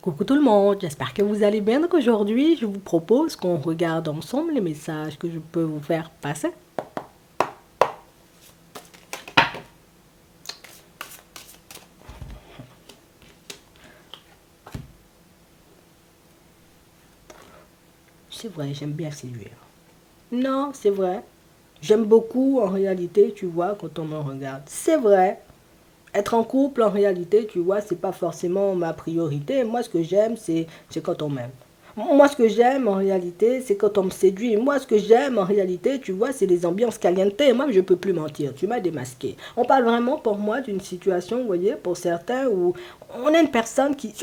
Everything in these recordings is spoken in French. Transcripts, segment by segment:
Coucou tout le monde, j'espère que vous allez bien. Donc aujourd'hui, je vous propose qu'on regarde ensemble les messages que je peux vous faire passer. C'est vrai, j'aime bien séduire. Non, c'est vrai. J'aime beaucoup en réalité, tu vois, quand on me regarde. C'est vrai. Être en couple, en réalité, tu vois, c'est pas forcément ma priorité. Moi, ce que j'aime, c'est quand on m'aime. Moi, ce que j'aime, en réalité, c'est quand on me séduit. Moi, ce que j'aime, en réalité, tu vois, c'est les ambiances calientes. Moi, je peux plus mentir. Tu m'as démasqué. On parle vraiment, pour moi, d'une situation, vous voyez, pour certains, où on a une personne qui...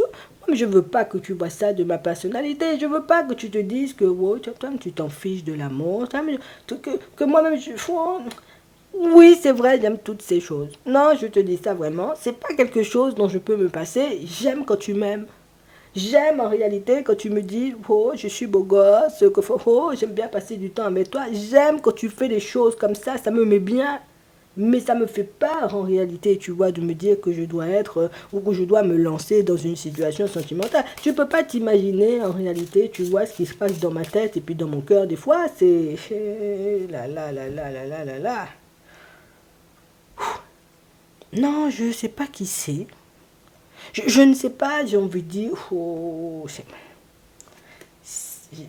Moi, je veux pas que tu vois ça de ma personnalité. Je veux pas que tu te dises que, wow, toi, tu t'en fiches de l'amour. Que moi-même, je... Oui, c'est vrai, j'aime toutes ces choses. Non, je te dis ça vraiment. C'est pas quelque chose dont je peux me passer. J'aime quand tu m'aimes. J'aime en réalité quand tu me dis, oh, je suis beau gosse, oh, j'aime bien passer du temps avec toi. J'aime quand tu fais des choses comme ça me met bien. Mais ça me fait peur en réalité, tu vois, de me dire que je dois être ou que je dois me lancer dans une situation sentimentale. Tu peux pas t'imaginer en réalité, tu vois, ce qui se passe dans ma tête et puis dans mon cœur des fois, c'est... là là là là là là là là. Non, je ne sais pas qui c'est. Je ne sais pas, j'ai envie de dire, oh,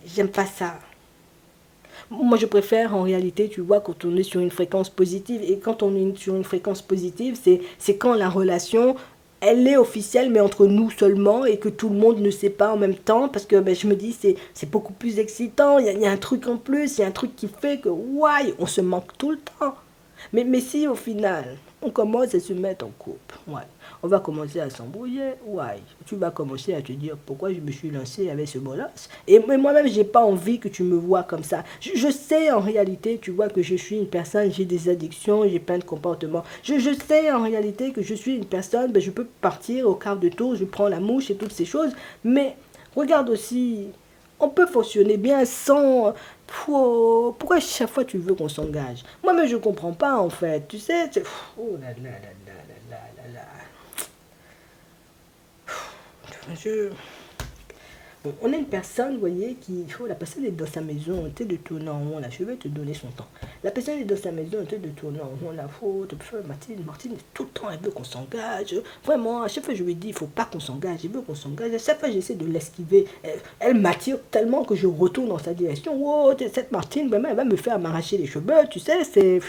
j'aime pas ça. Moi, je préfère en réalité, tu vois, quand on est sur une fréquence positive. Et quand on est sur une fréquence positive, c'est quand la relation, elle est officielle, mais entre nous seulement, et que tout le monde ne sait pas en même temps. Parce que ben, je me dis, c'est beaucoup plus excitant. Il y a un truc en plus, il y a un truc qui fait que, ouais, on se manque tout le temps. Mais si au final, on commence à se mettre en couple, ouais, on va commencer à s'embrouiller, ouais, tu vas commencer à te dire pourquoi je me suis lancé avec ce bolos. Et moi-même, j'ai pas envie que tu me vois comme ça. Je sais en réalité, tu vois, que je suis une personne, j'ai des addictions, j'ai plein de comportements. Je sais en réalité que je suis une personne, ben, je peux partir au quart de tour, je prends la mouche et toutes ces choses, mais regarde aussi, on peut fonctionner bien sans... Pourquoi chaque fois tu veux qu'on s'engage? Moi-même, je comprends pas, en fait. Tu sais, oh là là là là là là là là. On a une personne, vous voyez, la personne est dans sa maison, en train de tourner en rond, là. Je vais te donner son temps. La personne est dans sa maison, en train de tourner en rond, là. Martine, tout le temps, elle veut qu'on s'engage. Vraiment, à chaque fois, je lui dis, il faut pas qu'on s'engage. Elle veut qu'on s'engage. À chaque fois, j'essaie de l'esquiver. Elle m'attire tellement que je retourne dans sa direction. Oh, cette Martine, vraiment, elle va me faire m'arracher les cheveux. Tu sais, c'est...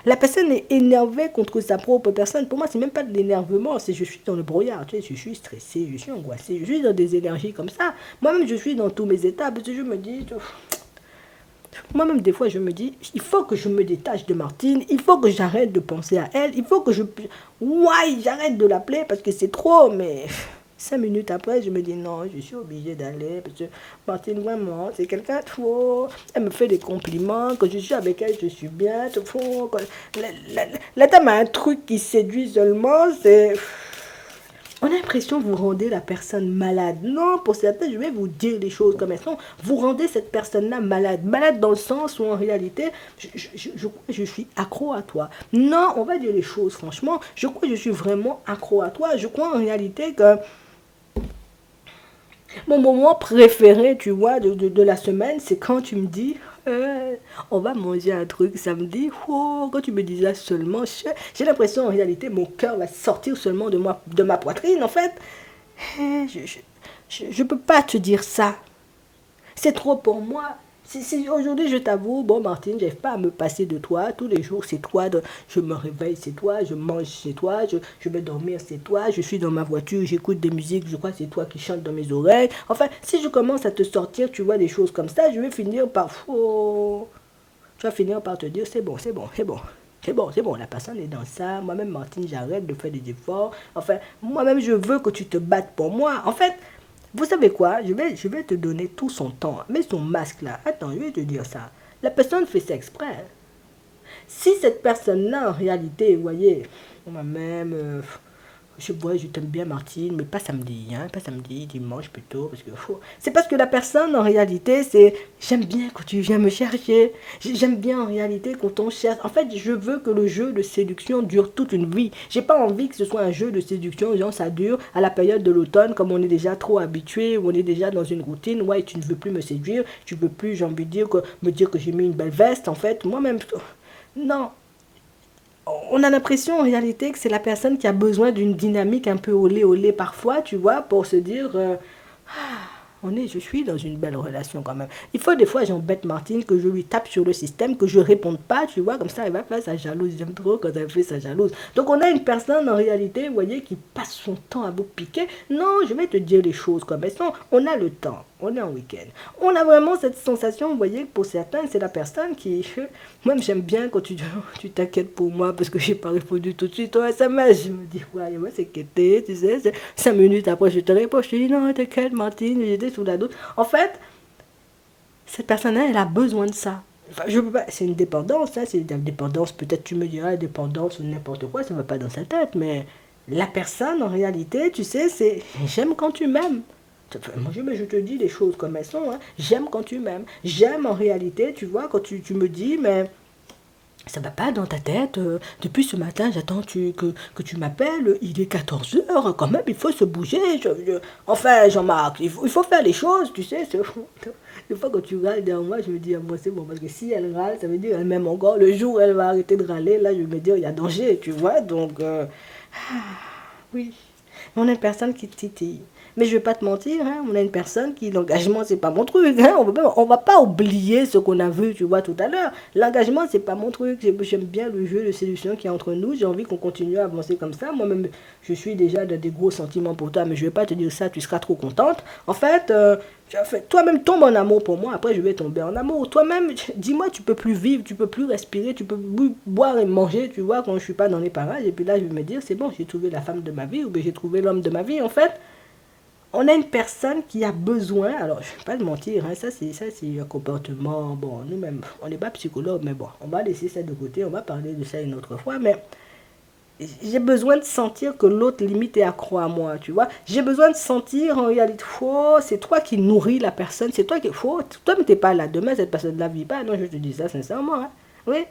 La personne est énervée contre sa propre personne. Pour moi, c'est même pas de l'énervement, c'est je suis dans le brouillard, tu sais, je suis stressé, je suis angoissé, je suis dans des énergies comme ça. Moi-même, je suis dans tous mes états, parce que je me dis, moi-même, des fois, je me dis, il faut que je me détache de Martine, il faut que j'arrête de penser à elle, il faut que je... Ouais, j'arrête de l'appeler parce que c'est trop, mais 5 minutes après, je me dis non, je suis obligée d'aller parce que Martine, vraiment, c'est quelqu'un de faux. Elle me fait des compliments. Quand je suis avec elle, je suis bien. Faux. La dame a un truc qui séduit seulement, c'est... On a l'impression que vous rendez la personne malade. Non, pour certains, je vais vous dire les choses comme elles sont. Vous rendez cette personne-là malade. Malade dans le sens où, en réalité, je suis accro à toi. Non, on va dire les choses, franchement. Je crois que je suis vraiment accro à toi. Je crois, en réalité, que mon moment préféré, tu vois, de la semaine, c'est quand tu me dis, euh, on va manger un truc samedi. Oh, quand tu me dis ça seulement, j'ai l'impression en réalité, mon cœur va sortir seulement de ma poitrine. En fait, je peux pas te dire ça. C'est trop pour moi. Aujourd'hui, je t'avoue, bon, Martine, j'arrive pas à me passer de toi. Tous les jours, c'est toi. Je me réveille, c'est toi. Je mange, c'est toi. Je vais dormir, c'est toi. Je suis dans ma voiture, j'écoute des musiques. Je crois que c'est toi qui chantes dans mes oreilles. Enfin, si je commence à te sortir, tu vois, des choses comme ça, je vais finir par... Oh, tu vas finir par te dire, c'est bon, c'est bon, c'est bon. C'est bon, la personne est dans ça. Moi-même, Martine, j'arrête de faire des efforts. Enfin, moi-même, je veux que tu te battes pour moi. En fait, vous savez quoi? Je vais te donner tout son temps. Mets son masque là. Attends, je vais te dire ça. La personne fait ça exprès. Si cette personne-là, en réalité, vous voyez, moi-même, je t'aime bien Martine, mais pas samedi, hein, pas samedi, dimanche plutôt, parce que c'est parce que la personne en réalité, c'est j'aime bien quand tu viens me chercher, j'aime bien en réalité quand on cherche. En fait, je veux que le jeu de séduction dure toute une vie. J'ai pas envie que ce soit un jeu de séduction, genre ça dure à la période de l'automne, comme on est déjà trop habitué, on est déjà dans une routine, ouais, tu ne veux plus me séduire, tu veux plus, j'ai envie de dire, me dire que j'ai mis une belle veste, en fait, moi-même, non, on a l'impression en réalité que c'est la personne qui a besoin d'une dynamique un peu olé olé parfois, tu vois, pour se dire je suis dans une belle relation quand même. Il faut des fois, j'embête Martine, que je lui tape sur le système, que je réponde pas, tu vois, comme ça, elle va faire sa jalouse. J'aime trop quand elle fait sa jalouse. Donc, on a une personne, en réalité, vous voyez, qui passe son temps à vous piquer. Non, je vais te dire les choses comme elles sont. On a le temps. On est en week-end. On a vraiment cette sensation, vous voyez, que pour certains, c'est la personne qui... Moi, j'aime bien quand tu t'inquiètes pour moi parce que j'ai pas répondu tout de suite au SMS. Je me dis, ouais, moi, c'est qu'était, tu sais, 5 minutes après, je te réponds. Je te dis, non, t'inquiète, Martine, j'étais sous la douche. En fait, cette personne-là, elle a besoin de ça. Enfin, je peux pas, c'est une dépendance, hein, c'est une dépendance, peut-être tu me diras, dépendance ou n'importe quoi, ça va pas dans sa tête, mais la personne, en réalité, tu sais, c'est j'aime quand tu m'aimes. Moi, je te dis les choses comme elles sont, hein. J'aime quand tu m'aimes. J'aime en réalité, tu vois, quand tu me dis, mais ça va pas dans ta tête. Depuis ce matin, j'attends que tu m'appelles. Il est 14 heures, quand même, il faut se bouger. Enfin, Jean-Marc, il faut faire les choses, tu sais. Des fois, quand tu râles derrière moi, je me dis, ah, moi, c'est bon, parce que si elle râle, ça veut dire elle m'aime encore. Le jour où elle va arrêter de râler, là, je vais me dire, il y a danger, tu vois. Donc, oui, on a une personne qui titille. Mais je vais pas te mentir, hein, on a une personne qui, l'engagement, c'est pas mon truc. Hein, on va pas oublier ce qu'on a vu, tu vois, tout à l'heure. L'engagement, c'est pas mon truc. J'aime bien le jeu de séduction qui est entre nous. J'ai envie qu'on continue à avancer comme ça. Moi-même, je suis déjà dans des gros sentiments pour toi, mais je vais pas te dire ça, tu seras trop contente. En fait, toi-même tombe en amour pour moi, après je vais tomber en amour. Toi-même, dis-moi, tu peux plus vivre, tu peux plus respirer, tu peux plus boire et manger, tu vois, quand je suis pas dans les parages. Et puis là, je vais me dire, c'est bon, j'ai trouvé la femme de ma vie, ou bien j'ai trouvé l'homme de ma vie, en fait. On a une personne qui a besoin, alors je ne vais pas te mentir, hein, ça c'est un comportement, bon, nous-mêmes, on n'est pas psychologue, mais bon, on va laisser ça de côté, on va parler de ça une autre fois, mais j'ai besoin de sentir que l'autre limite est accro à moi, tu vois. J'ai besoin de sentir en réalité, c'est toi qui nourris la personne, c'est toi qui, toi mais t'es pas là, demain cette personne ne la vit pas, non, je te dis ça sincèrement, hein, oui.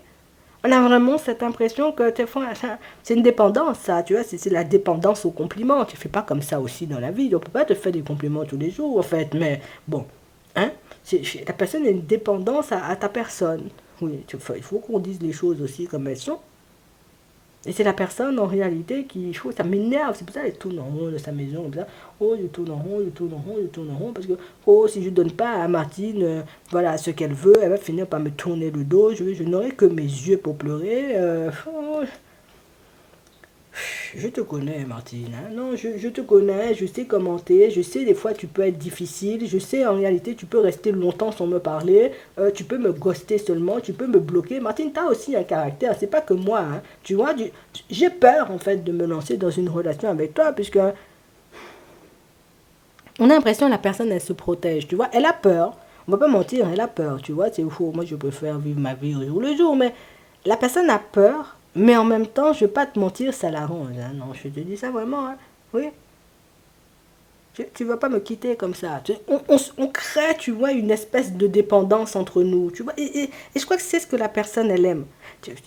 On a vraiment cette impression que c'est une dépendance, ça, tu vois, c'est la dépendance aux compliments. Tu fais pas comme ça aussi dans la vie. On peut pas te faire des compliments tous les jours, en fait. Mais bon, hein, la personne a une dépendance à ta personne. Oui, il faut qu'on dise les choses aussi comme elles sont. Et c'est la personne en réalité qui, je trouve, ça m'énerve. C'est pour ça qu'elle tourne en rond de sa maison comme ça. Oh, je tourne en rond, je tourne en rond, je tourne en rond. Parce que, oh, si je ne donne pas à Martine, voilà, ce qu'elle veut, elle va finir par me tourner le dos. Je n'aurai que mes yeux pour pleurer. Je te connais, Martine. Hein. Non, je te connais, je sais commenter, je sais des fois tu peux être difficile, je sais en réalité tu peux rester longtemps sans me parler, tu peux me ghoster seulement, tu peux me bloquer. Martine, tu as aussi un caractère, c'est pas que moi. Hein. Tu vois, j'ai peur en fait de me lancer dans une relation avec toi, puisque on a l'impression que la personne elle se protège, tu vois, elle a peur. On va pas mentir, elle a peur, tu vois, c'est fou. Moi je préfère vivre ma vie au jour le jour, mais la personne a peur, mais en même temps, je vais pas te mentir, ça l'arrange. Hein. Non, je te dis ça vraiment. Hein. Oui, tu vas pas me quitter comme ça. On crée, tu vois, une espèce de dépendance entre nous. Tu vois, et je crois que c'est ce que la personne, elle aime.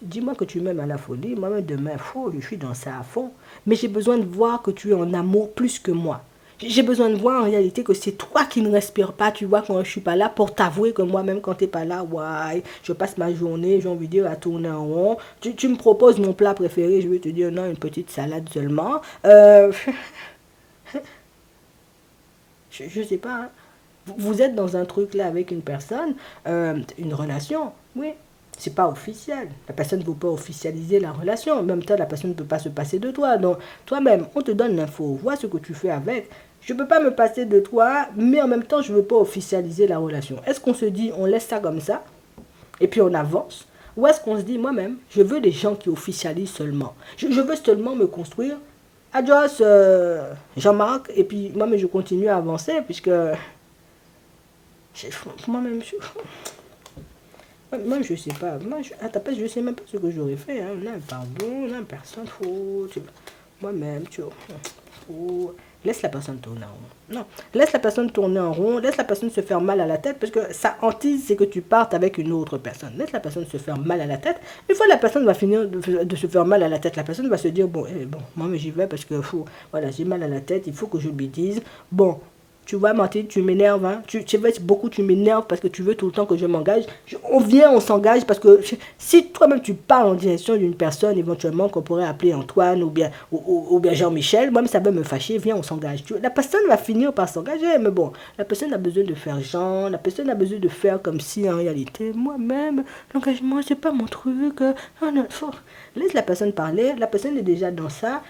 Dis-moi que tu m'aimes à la folie. Moi-même, demain, je suis dans ça à fond. Mais j'ai besoin de voir que tu es en amour plus que moi. J'ai besoin de voir en réalité que c'est toi qui ne respires pas, tu vois, quand je suis pas là, pour t'avouer que moi-même, quand tu n'es pas là, ouais, je passe ma journée, j'ai envie de dire, à tourner en rond. Tu me proposes mon plat préféré, je vais te dire non, une petite salade seulement. Je sais pas. Hein. Vous êtes dans un truc là avec une personne, une relation, oui. C'est pas officiel. La personne ne peut pas officialiser la relation. En même temps, la personne ne peut pas se passer de toi. Donc, toi-même, on te donne l'info. Vois ce que tu fais avec. Je ne peux pas me passer de toi, mais en même temps, je ne veux pas officialiser la relation. Est-ce qu'on se dit, on laisse ça comme ça, et puis on avance? Ou est-ce qu'on se dit, moi-même, je veux des gens qui officialisent seulement. Je veux seulement me construire. Adios, Jean-Marc. Et puis, moi-même, je continue à avancer, puisque moi-même, moi, je sais pas. Moi, à ta place, je sais même pas ce que j'aurais fait. Hein. Non, pardon, non, personne. Faut, moi-même, tu vois. Laisse la personne tourner en rond. Non, laisse la personne tourner en rond, laisse la personne se faire mal à la tête, parce que ça hantise, c'est que tu partes avec une autre personne. Laisse la personne se faire mal à la tête. Une fois la personne va finir de se faire mal à la tête, la personne va se dire, bon, moi mais j'y vais parce que voilà, j'ai mal à la tête, il faut que je lui dise, bon, tu vois, Martine, tu m'énerves, hein. Tu vois, beaucoup, tu m'énerves parce que tu veux tout le temps que je m'engage. On s'engage parce que si toi-même tu parles en direction d'une personne, éventuellement, qu'on pourrait appeler Antoine ou bien Jean-Michel, moi, ça va me fâcher, viens, on s'engage. La personne va finir par s'engager, mais bon, la personne a besoin de faire genre, la personne a besoin de faire comme si, en réalité, moi-même, l'engagement, c'est pas mon truc. Laisse la personne parler, la personne est déjà dans ça.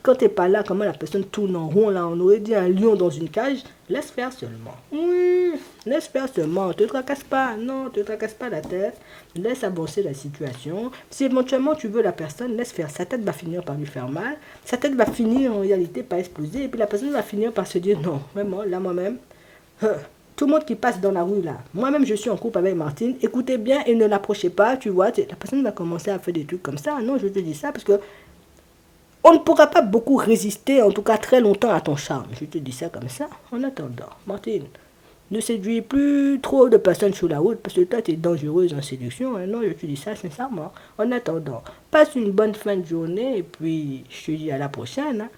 Quand tu n'es pas là, comment la personne tourne en rond, là, on aurait dit un lion dans une cage. Laisse faire seulement. Oui, laisse faire seulement. Ne te tracasse pas. Non, ne te tracasse pas la tête. Laisse avancer la situation. Si éventuellement tu veux la personne, laisse faire. Sa tête va finir par lui faire mal. Sa tête va finir en réalité par exploser. Et puis la personne va finir par se dire non, vraiment, là moi-même, tout le monde qui passe dans la rue là, moi-même je suis en couple avec Martine, écoutez bien et ne l'approchez pas, tu vois, la personne va commencer à faire des trucs comme ça. Non, je te dis ça parce que on ne pourra pas beaucoup résister, en tout cas très longtemps, à ton charme. Je te dis ça comme ça. En attendant, Martine, ne séduis plus trop de personnes sur la route parce que toi, tu es dangereuse en séduction. Hein. Non, je te dis ça sincèrement. En attendant, passe une bonne fin de journée et puis je te dis à la prochaine. Hein.